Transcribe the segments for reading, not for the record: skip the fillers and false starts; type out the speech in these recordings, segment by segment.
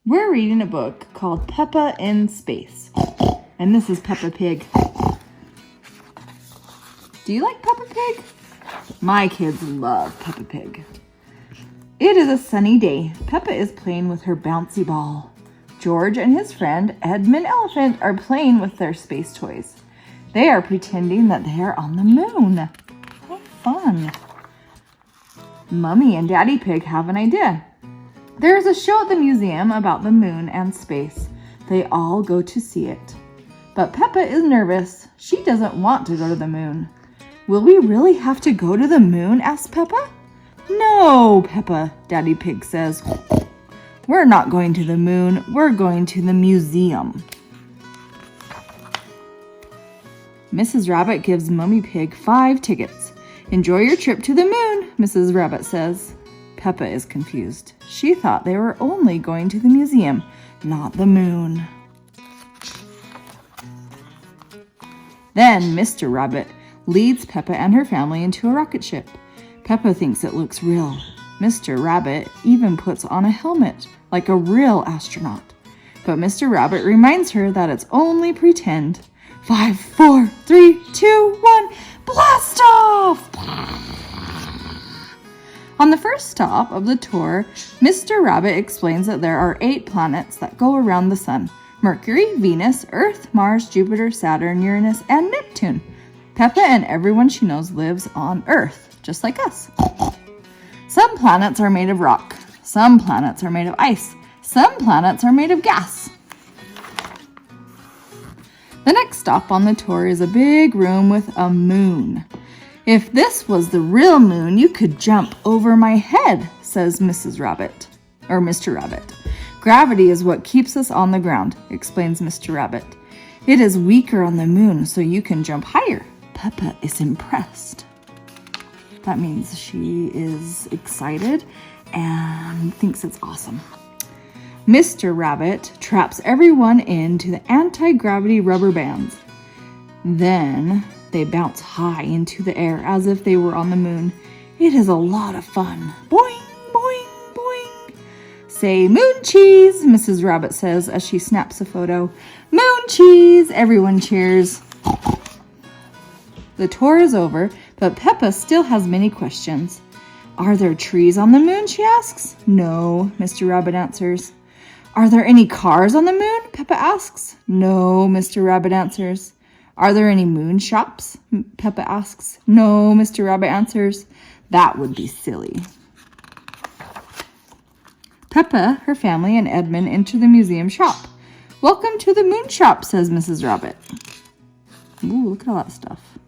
We're reading a book called Peppa in Space. And this is Peppa Pig. Do you like Peppa Pig? My kids love Peppa Pig. It is a sunny day. Peppa is playing with her bouncy ball. George and his friend Edmund Elephant are playing with their space toys. They are pretending that they are on the moon. How fun. Mummy and Daddy Pig have an idea. There is a show at the museum about the moon and space. They all go to see it. But Peppa is nervous. She doesn't want to go to the moon. Will we really have to go to the moon? Asks Peppa. No, Peppa, Daddy Pig says. We're not going to the moon. We're going to the museum. Mrs. Rabbit gives Mummy Pig 5 tickets. Enjoy your trip to the moon, Mrs. Rabbit says. Peppa is confused. She thought they were only going to the museum, not the moon. Then Mr. Rabbit leads Peppa and her family into a rocket ship. Peppa thinks it looks real. Mr. Rabbit even puts on a helmet like a real astronaut. But Mr. Rabbit reminds her that it's only pretend. 5, 4, 3, 2, 1, blast off! On the first stop of the tour, Mr. Rabbit explains that there are 8 planets that go around the sun: Mercury, Venus, Earth, Mars, Jupiter, Saturn, Uranus, and Neptune. Peppa and everyone she knows lives on Earth, just like us. Some planets are made of rock. Some planets are made of ice. Some planets are made of gas. The next stop on the tour is a big room with a moon. If this was the real moon, you could jump over my head, says Mrs. Rabbit, or Mr. Rabbit. Gravity is what keeps us on the ground, explains Mr. Rabbit. It is weaker on the moon, so you can jump higher. Peppa is impressed. That means she is excited and thinks it's awesome. Mr. Rabbit traps everyone into the anti-gravity rubber bands. Then they bounce high into the air as if they were on the moon. It is a lot of fun. Boing, boing, boing. Say moon cheese, Mrs. Rabbit says as she snaps a photo. Moon cheese, everyone cheers. The tour is over, but Peppa still has many questions. Are there trees on the moon, she asks. No, Mr. Rabbit answers. Are there any cars on the moon? Peppa asks. No, Mr. Rabbit answers. Are there any moon shops? Peppa asks. No, Mr. Rabbit answers. That would be silly. Peppa, her family, and Edmund enter the museum shop. Welcome to the moon shop, says Mrs. Rabbit. Ooh, look at all that stuff.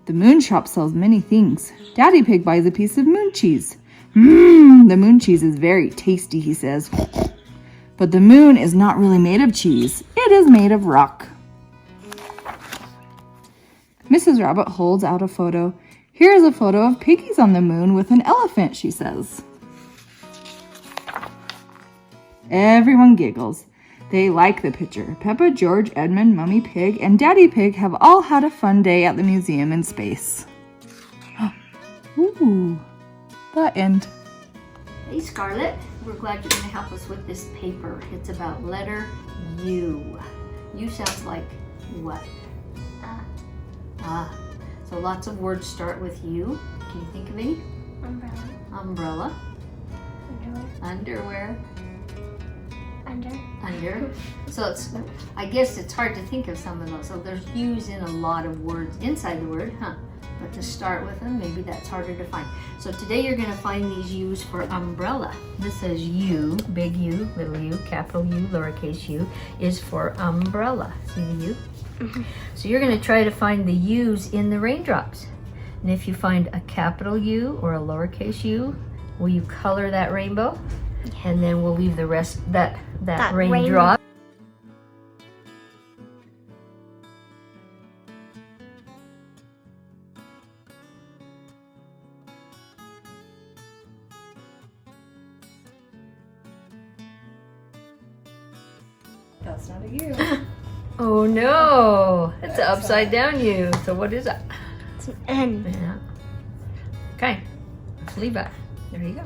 The moon shop sells many things. Daddy Pig buys a piece of moon cheese. The moon cheese is very tasty, he says. But the moon is not really made of cheese. It is made of rock. Mrs. Rabbit holds out a photo. Here is a photo of piggies on the moon with an elephant, she says. Everyone giggles. They like the picture. Peppa, George, Edmund, Mummy Pig, and Daddy Pig have all had a fun day at the museum in space. Ooh, the end. Hey Scarlett, we're glad you're going to help us with this paper. It's about letter U. U sounds like what? So lots of words start with U. Can you think of any? Umbrella. Umbrella. Underwear. Underwear. Under. So I guess it's hard to think of some of those. So there's U's in a lot of words inside the word, huh? But to start with them, maybe that's harder to find. So today you're going to find these U's for umbrella. This says U, big U, little u, capital U, lowercase u, is for umbrella. See the U? Mm-hmm. So you're going to try to find the U's in the raindrops. And if you find a capital U or a lowercase u, will you color that rainbow? Yeah. And then we'll leave the rest, that raindrop. That's not a U. Oh no, it's an upside down U. So what is it? It's an N. Yeah. Okay, let's leave it. There you go.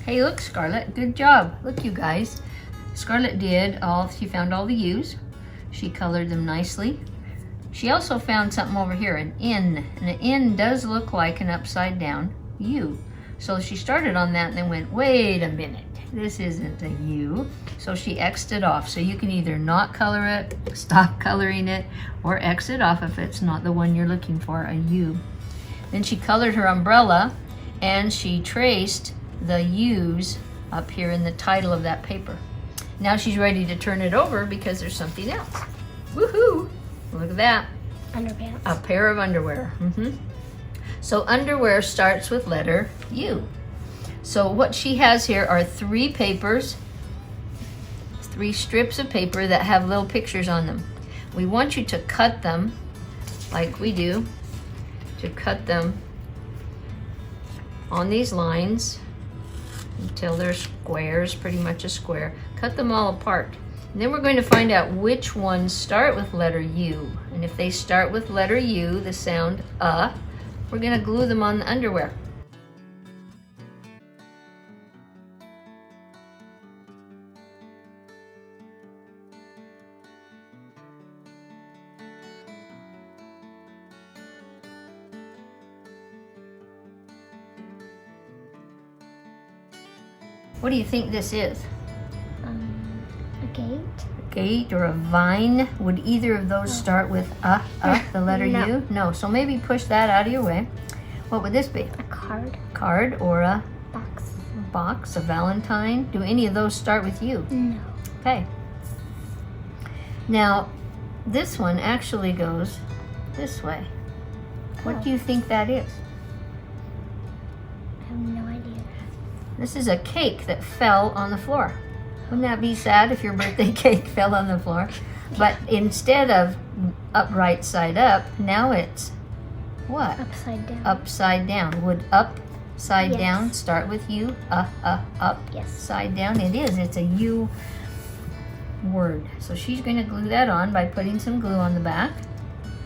Hey, look, Scarlett, good job. Look, you guys. Scarlett she found all the U's. She colored them nicely. She also found something over here, an N. And an N does look like an upside down U. So she started on that and then went, wait a minute, this isn't a U. So she X'd it off. So you can either not color it, stop coloring it, or X it off if it's not the one you're looking for, a U. Then she colored her umbrella and she traced the U's up here in the title of that paper. Now she's ready to turn it over because there's something else. Woohoo! Look at that. Underpants. A pair of underwear. So underwear starts with letter U. So what she has here are 3 papers, 3 strips of paper that have little pictures on them. We want you to cut them like we do, to cut them on these lines until they're squares, pretty much a square. Cut them all apart. And then we're going to find out which ones start with letter U. And if they start with letter U, the sound we're going to glue them on the underwear. What do you think this is? A gate. A gate or a vine? Would either of those start with the letter No. U? No. So maybe push that out of your way. What would this be? A card. Card or a Box. box, a valentine? Do any of those start with U? No. Okay. Now, this one actually goes this way. What do you think that is? I have no idea. This is a cake that fell on the floor. Wouldn't that be sad if your birthday cake fell on the floor? But instead of upright side up, now it's what? Upside down. Upside down. Would upside Yes. down start with U? Up, Yes. side down. It is. It's a U word. So she's going to glue that on by putting some glue on the back.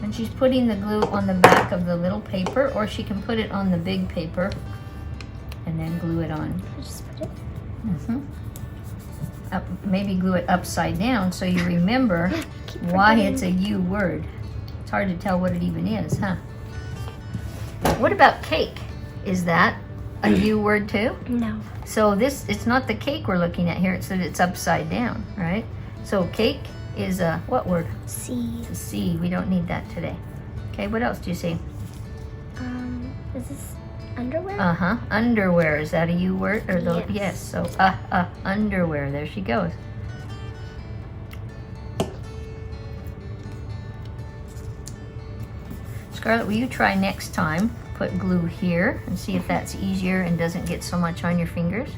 And she's putting the glue on the back of the little paper, or she can put it on the big paper and then glue it on. I just put it. Maybe glue it upside down so you remember Keep why forgetting. it's a U word. It's hard to tell what it even is, huh? What about cake? Is that a U word too? No. So it's not the cake we're looking at here, it's that it's upside down, right? So cake is a what word? C. It's a C. We don't need that today. Okay, what else do you see? Is this underwear? Underwear. Is that a U word? Or Yes. Yes. So underwear. There she goes. Scarlett, will you try next time? Put glue here and see if that's easier and doesn't get so much on your fingers.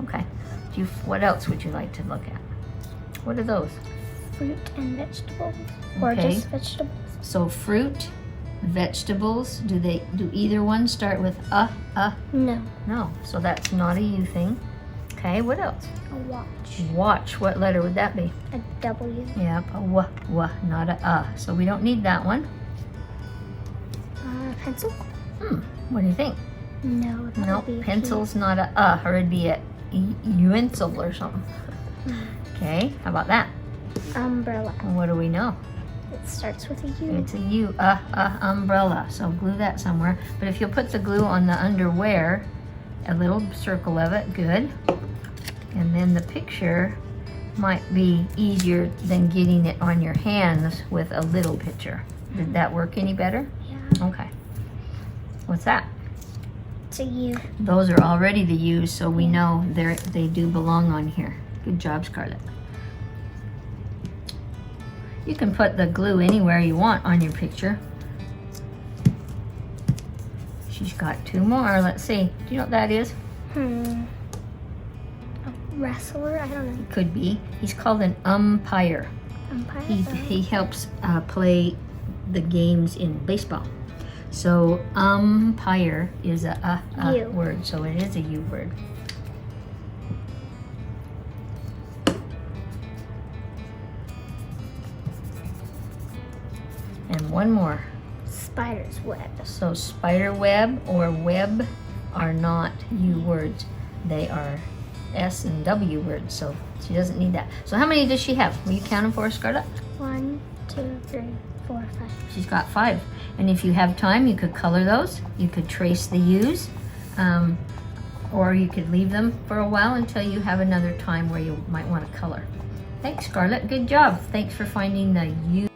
Okay. What else would you like to look at? What are those? Fruit and vegetables. Or Okay. just vegetables. So fruit, vegetables. Do either one start with No. No. So that's not a U thing. Okay. What else? A watch. Watch. What letter would that be? A W. Yep. A w, not a. So we don't need that one. Pencil? What do you think? No. That No, would be a P. pencil's not a, or it'd be a utensil or something. Okay, how about that? Umbrella. And what do we know? It starts with a U. It's a U, umbrella. So glue that somewhere. But if you'll put the glue on the underwear, a little circle of it, good. And then the picture might be easier than getting it on your hands with a little picture. Did that work any better? Yeah. Okay. What's that? It's a U. Those are already the U's, so we know they do belong on here. Good job, Scarlett. You can put the glue anywhere you want on your picture. She's got 2 more. Let's see. Do you know what that is? A wrestler? I don't know. Could be. He's called an umpire. Umpire? He helps play the games in baseball. So umpire is a U. word, so it is a U word. And one more. Spider's web. So spider web or web are not U words. they are S and W words, so she doesn't need that. So how many does she have? Will you count them for her, Scarlett? 1, 2, 3, 4, 5. She's got 5. And if you have time, you could color those. You could trace the U's, or you could leave them for a while until you have another time where you might want to color. Thanks, Scarlett. Good job. Thanks for finding the U.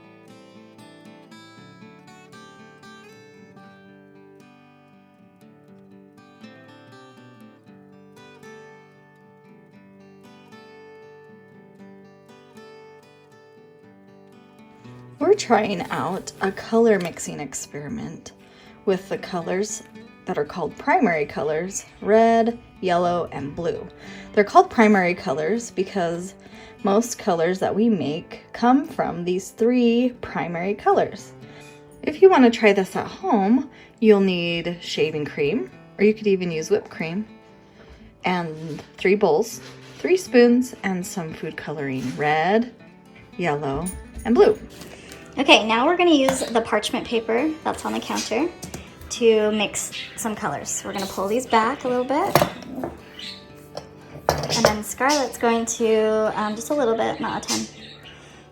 We're trying out a color mixing experiment with the colors that are called primary colors, red, yellow, and blue. They're called primary colors because most colors that we make come from these 3 primary colors. If you want to try this at home, you'll need shaving cream, or you could even use whipped cream, and 3 bowls, 3 spoons, and some food coloring, red, yellow, and blue. Okay, now we're going to use the parchment paper that's on the counter to mix some colors. We're going to pull these back a little bit. And then Scarlett's going to, just a little bit, not a ton.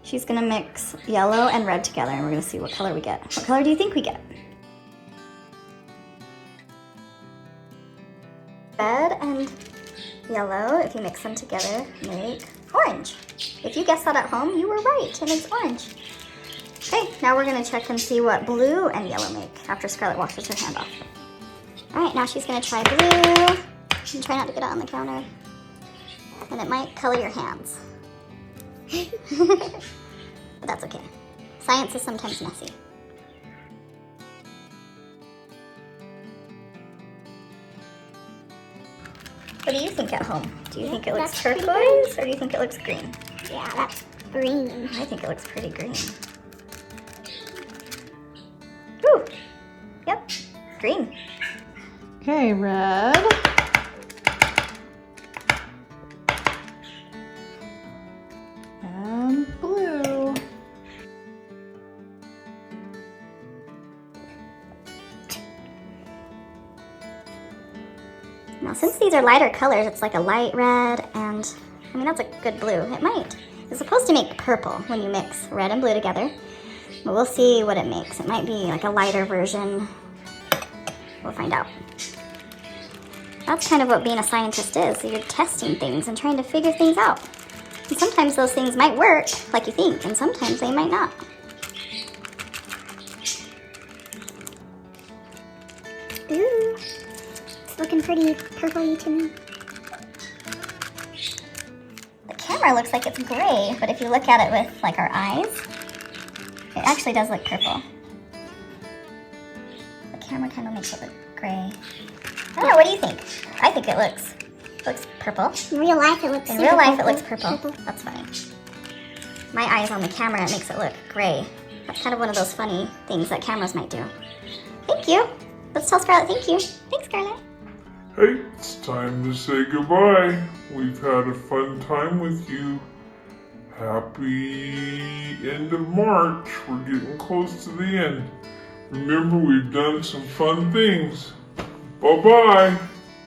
She's going to mix yellow and red together, and we're going to see what color we get. What color do you think we get? Red and yellow, if you mix them together, make orange. If you guessed that at home, you were right. It makes orange. Okay, now we're going to check and see what blue and yellow make after Scarlett washes her hand off. All right, now she's going to try blue. And try not to get it on the counter. And it might color your hands. But that's okay. Science is sometimes messy. What do you think at home? Do you think it looks turquoise or do you think it looks green? Yeah, that's green. I think it looks pretty green. Ooh, yep, green. Okay, red. And blue. Now, since these are lighter colors, it's like a light red and, I mean, that's a good blue. It's supposed to make purple when you mix red and blue together. But we'll see what it makes. It might be like a lighter version. We'll find out. That's kind of what being a scientist is. So you're testing things and trying to figure things out. And sometimes those things might work like you think, and sometimes they might not. Ooh, it's looking pretty purpley to me. The camera looks like it's gray, but if you look at it with like our eyes, it actually does look purple. The camera kind of makes it look gray. I don't know, what do you think? I think it looks purple. In real life, it looks In super real life, purple. it looks purple. That's funny. My eyes on the camera, it makes it look gray. That's kind of one of those funny things that cameras might do. Thank you. Let's tell Scarlett thank you. Thanks, Scarlett. Hey, it's time to say goodbye. We've had a fun time with you. Happy end of March. We're getting close to the end. Remember, we've done some fun things. Bye-bye.